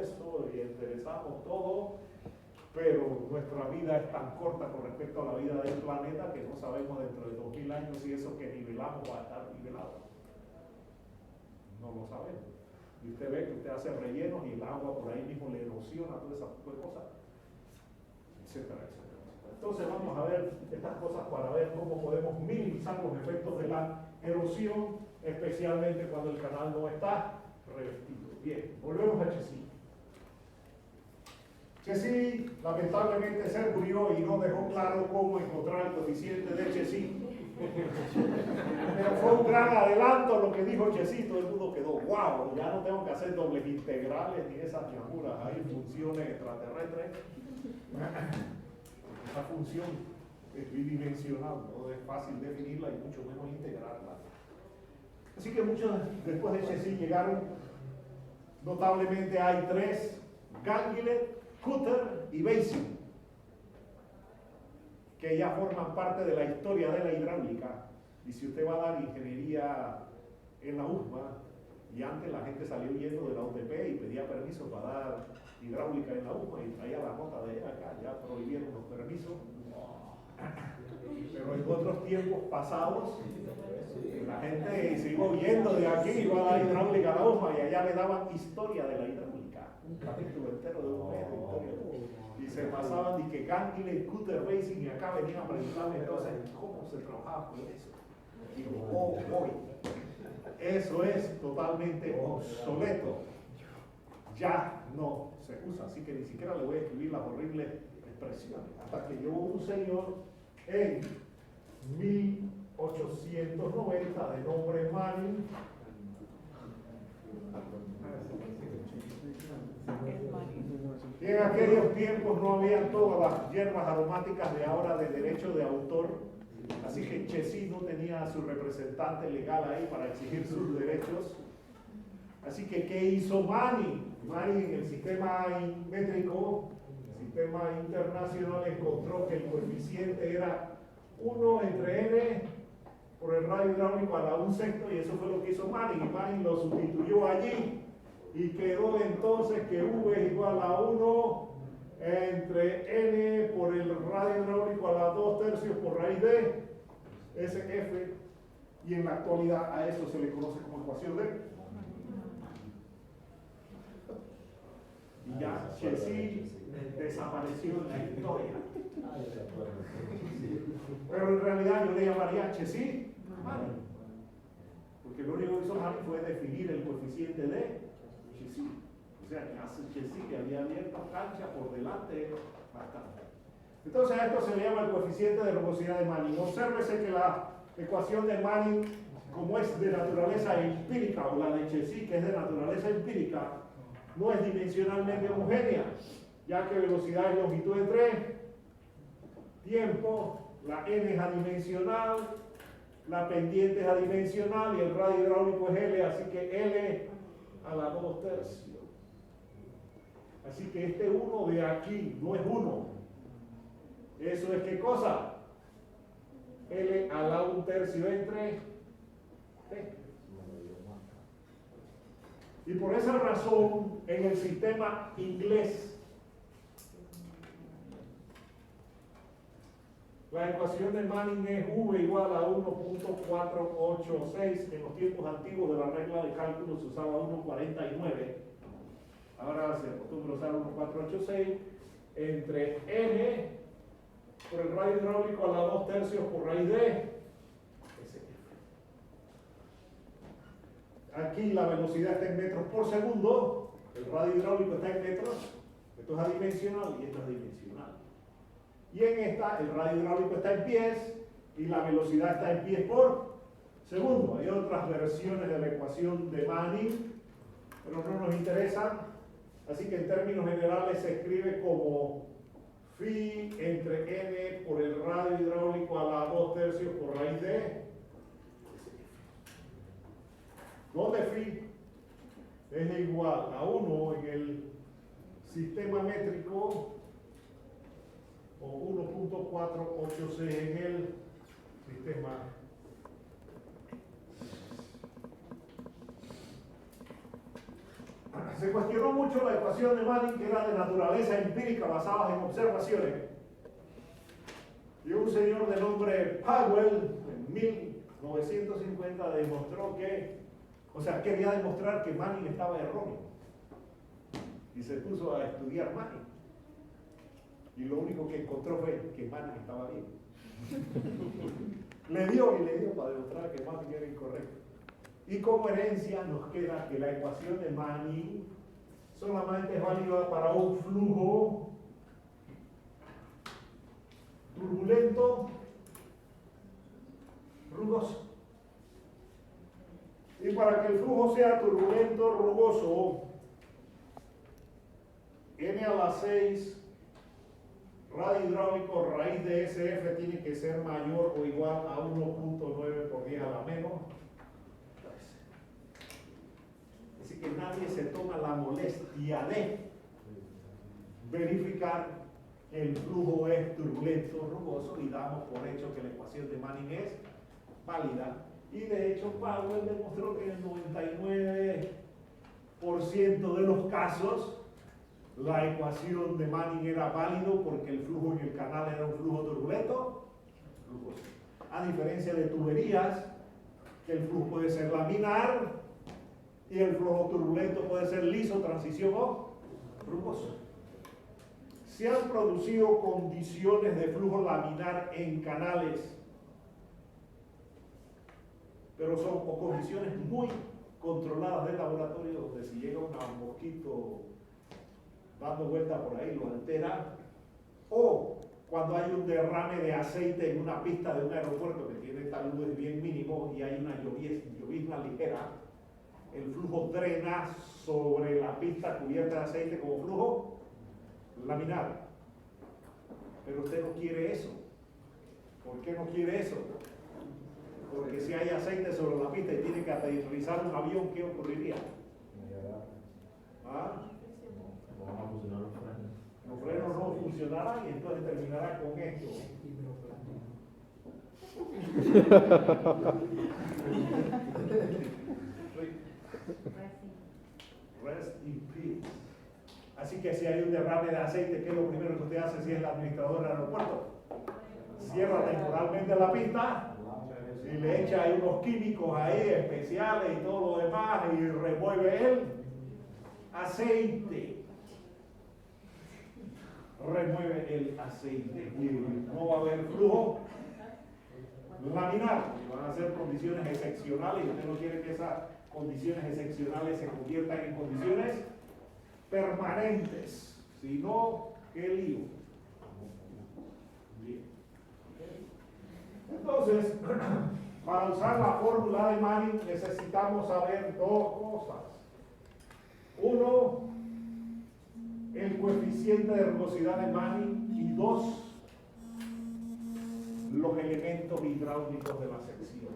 esto y enderezamos todo, pero nuestra vida es tan corta con respecto a la vida del planeta que no sabemos dentro de 2000 años si eso que nivelamos va a estar nivelado. No lo sabemos. Y usted ve que usted hace rellenos y el agua por ahí mismo le erosiona toda esa cosa, etcétera, etcétera. Entonces vamos a ver estas cosas para ver cómo podemos minimizar los efectos de la erosión, especialmente cuando el canal no está revestido. Bien, volvemos a Chessy. Chessy lamentablemente se murió y no dejó claro cómo encontrar el coeficiente de Chessy. Pero fue un gran adelanto lo que dijo Chessy, todo el mundo quedó, wow, ya no tengo que hacer dobles integrales ni esas llamuras, hay funciones extraterrestres. Esa función es bidimensional, no es fácil definirla y mucho menos integrarla. Así que muchos después de Chessy llegaron, notablemente hay tres: Ganglet, Cutter y Basing, que ya forman parte de la historia de la hidráulica. Y si usted va a dar ingeniería en la USMA, y antes la gente salió huyendo de la UTP y pedía permiso para dar hidráulica en la USMA y traía la nota de acá, ya prohibieron los permisos. Pero en otros tiempos pasados, la gente se iba huyendo de aquí, iba a dar hidráulica a la USMA y allá le daban historia de la hidráulica, un capítulo entero de un mes de historia. Y se pasaban de que Ganglet, Cutter, Basing, y acá venían a preguntarme entonces cómo se trabajaba con eso. Y digo, oh, hoy. Eso es totalmente obsoleto. Ya no se usa, así que ni siquiera le voy a escribir las horribles expresiones. Hasta que llegó un señor en 1890 de nombre Manning. Y en aquellos tiempos no habían todas las hierbas aromáticas de ahora de derecho de autor. Así que Chessy no tenía a su representante legal ahí para exigir sus derechos. Así que, ¿qué hizo Manning? Manning en el sistema métrico, el sistema internacional, encontró que el coeficiente era 1 entre n por el radio hidráulico a la 1/6, y eso fue lo que hizo Manning. Y Manning lo sustituyó allí y quedó entonces que V es igual a 1 entre n por el radio hidráulico a la 2/3 por raíz de SF, y en la actualidad a eso se le conoce como ecuación de. Y ya Chessy desapareció en la historia. Pero en realidad yo le llamaría Chessy Manning, porque lo único que hizo Manning fue definir el coeficiente de Chessy. O sea, que hace Chessy, que había abierto cancha por delante bastante. Entonces a esto se le llama el coeficiente de rugosidad de Manning. Obsérvese que la ecuación de Manning, como es de naturaleza empírica, o la de Chessy, que es de naturaleza empírica, no es dimensionalmente homogénea, ya que velocidad es longitud entre tiempo, la n es adimensional, la pendiente es adimensional y el radio hidráulico es L, así que L a la 2/3. Así que este 1 de aquí no es 1. ¿Eso es qué cosa? L a la 1/3 entre T. Y por esa razón, en el sistema inglés, la ecuación de Manning es V igual a 1.486. En los tiempos antiguos de la regla de cálculo se usaba 1.49. Ahora se acostumbra usar 1.486 entre n por el radio hidráulico a la 2/3 por raíz de SF. Aquí la velocidad está en metros por segundo, el radio hidráulico está en metros, esto es adimensional y esto es dimensional. Y en esta, el radio hidráulico está en pies y la velocidad está en pies por segundo. Hay otras versiones de la ecuación de Manning, pero no nos interesan. Así que en términos generales se escribe como phi entre n por el radio hidráulico a la 2/3 por raíz de. Donde phi es igual a 1 en el sistema métrico o 1.486 en el sistema se cuestionó mucho la ecuación de Manning, que era de naturaleza empírica basada en observaciones. Y un señor de nombre Powell, en 1950, demostró quería demostrar que Manning estaba erróneo. Y se puso a estudiar Manning. Y lo único que encontró fue que Manning estaba bien. le dio para demostrar que Manning era incorrecto. Y como herencia nos queda que la ecuación de Manning solamente es válida para un flujo turbulento, rugoso. Y para que el flujo sea turbulento, rugoso, n a la 6 radio hidráulico raíz de SF tiene que ser mayor o igual a 1.9 por 10 a la menos. Así que nadie se toma la molestia de verificar que el flujo es turbulento, rugoso, y damos por hecho que la ecuación de Manning es válida. Y de hecho Powell demostró que en el 99% de los casos la ecuación de Manning era válido porque el flujo en el canal era un flujo turbulento, rugoso. A diferencia de tuberías, que el flujo puede ser laminar y el flujo turbulento puede ser liso, transición o rugoso. Se han producido condiciones de flujo laminar en canales, pero son condiciones muy controladas del laboratorio, donde si llega un mosquito dando vuelta por ahí lo altera, o cuando hay un derrame de aceite en una pista de un aeropuerto que tiene taludes bien mínimos y hay una llovizna ligera, el flujo drena sobre la pista cubierta de aceite como flujo laminar. Pero usted no quiere eso. ¿Por qué no quiere eso? Porque si hay aceite sobre la pista y tiene que aterrizar un avión, ¿qué ocurriría? ¿Ah? No van a funcionar los frenos. Los frenos no funcionarán y entonces terminará con esto. Rest in peace. Así que si hay un derrame de aceite, ¿qué es lo primero que usted hace si es el administrador del aeropuerto? Cierra temporalmente la pista y le echa ahí unos químicos ahí especiales y todo lo demás y remueve el aceite. Remueve el aceite y no va a haber flujo laminar. Van a ser condiciones excepcionales y usted no quiere que esas condiciones excepcionales se conviertan en condiciones permanentes, sino qué lío. Bien. Entonces, para usar la fórmula de Manning necesitamos saber dos cosas. Uno, el coeficiente de rugosidad de Manning, y dos, los elementos hidráulicos de la sección.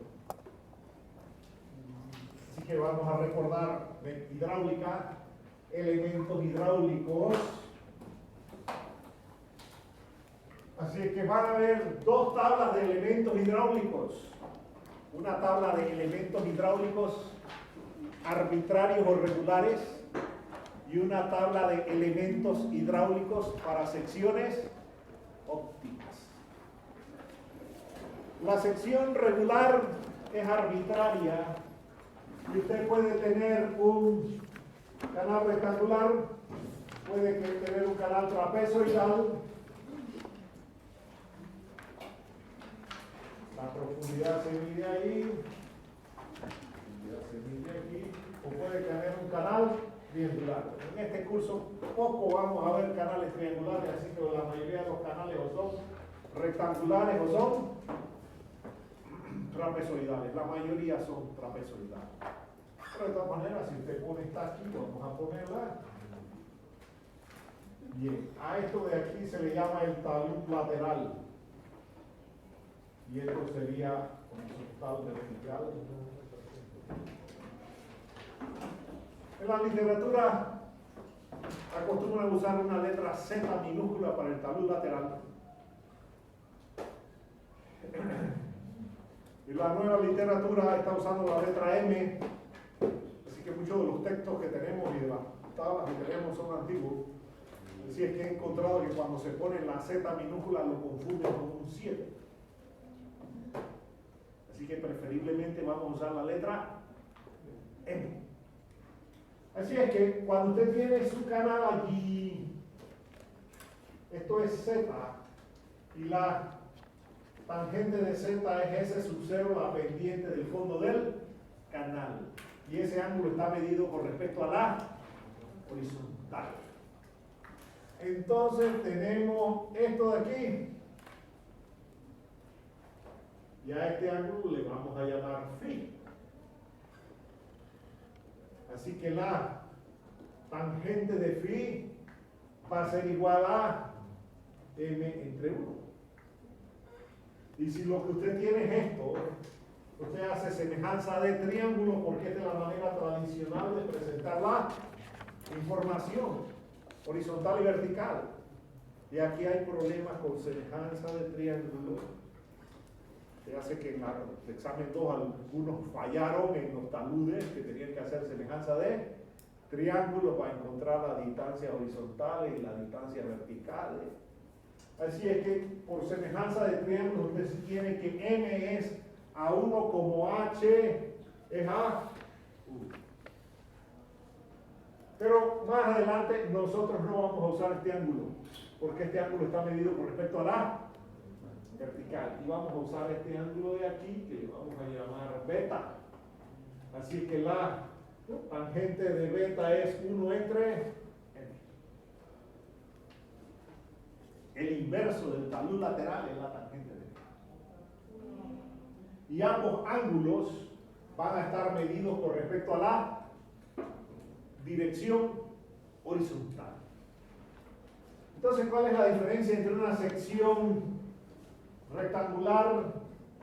Así que vamos a recordar de hidráulica, elementos hidráulicos. Así que van a haber dos tablas de elementos hidráulicos. Una tabla de elementos hidráulicos arbitrarios o regulares y una tabla de elementos hidráulicos para secciones ópticas. La sección regular es arbitraria y usted puede tener un canal rectangular, puede tener un canal trapezoidal. La profundidad se mide ahí, o puede tener un canal triangular. En este curso poco vamos a ver canales triangulares, así que la mayoría de los canales o son rectangulares o son trapezoidales. La mayoría son trapezoidales. Pero de todas maneras, si usted pone esta aquí, vamos a ponerla. Bien, a esto de aquí se le llama el talud lateral. Y esto sería un talud vertical. En la literatura acostumbran usar una letra Z minúscula para el talud lateral. Y la nueva literatura está usando la letra M, así que muchos de los textos que tenemos y de las tablas que tenemos son antiguos. Así es que he encontrado que cuando se pone la Z minúscula lo confunden con un 7. Así que preferiblemente vamos a usar la letra M. Así es que cuando usted tiene su canal allí, esto es Z, y la tangente de Z es S sub 0, la pendiente del fondo del canal. Y ese ángulo está medido con respecto a la horizontal. Entonces tenemos esto de aquí. Y a este ángulo le vamos a llamar phi. Así que la tangente de phi va a ser igual a m entre 1. Y si lo que usted tiene es esto, usted hace semejanza de triángulo porque esta es la manera tradicional de presentar la información horizontal y vertical. Y aquí hay problemas con semejanza de triángulo. Se hace que en el examen 2 algunos fallaron en los taludes que tenían que hacer semejanza de triángulo para encontrar la distancia horizontal y la distancia vertical. Así es que por semejanza de triángulo usted tiene que M es a 1 como H es a 1. Pero más adelante nosotros no vamos a usar este ángulo, porque este ángulo está medido con respecto a la vertical. Y vamos a usar este ángulo de aquí, que le vamos a llamar beta. Así que la tangente de beta es 1 entre m. El inverso del talud lateral es la tangente de beta. Y ambos ángulos van a estar medidos con respecto a la dirección horizontal. Entonces, ¿cuál es la diferencia entre una sección rectangular,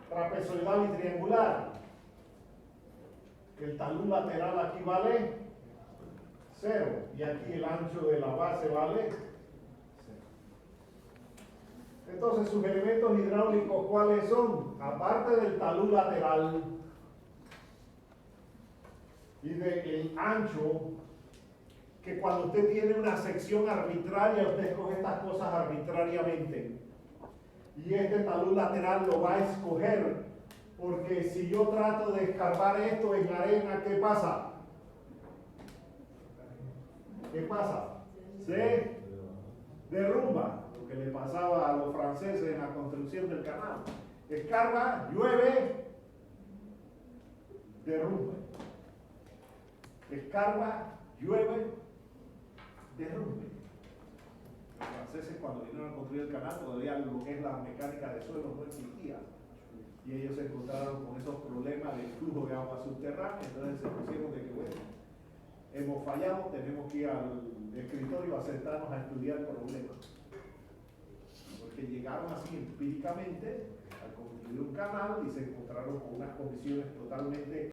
trapezoidal y triangular? El talud lateral aquí vale 0 y aquí el ancho de la base vale 0. Entonces, sus elementos hidráulicos, ¿cuáles son? Aparte del talud lateral y del ancho, que cuando usted tiene una sección arbitraria, usted escoge estas cosas arbitrariamente. Y este talud lateral lo va a escoger, porque si yo trato de escarbar esto en arena, ¿qué pasa? ¿Qué pasa? Se derrumba, lo que le pasaba a los franceses en la construcción del canal. Escarba, llueve, derrumba. Escarba, llueve, derrumbe. Los franceses cuando vinieron a construir el canal todavía lo que es la mecánica de suelo no existía. Y ellos se encontraron con esos problemas de flujo de agua subterránea, entonces se pusieron de que bueno, hemos fallado, tenemos que ir al escritorio a sentarnos a estudiar problemas. Porque llegaron así empíricamente a construir un canal y se encontraron con unas condiciones totalmente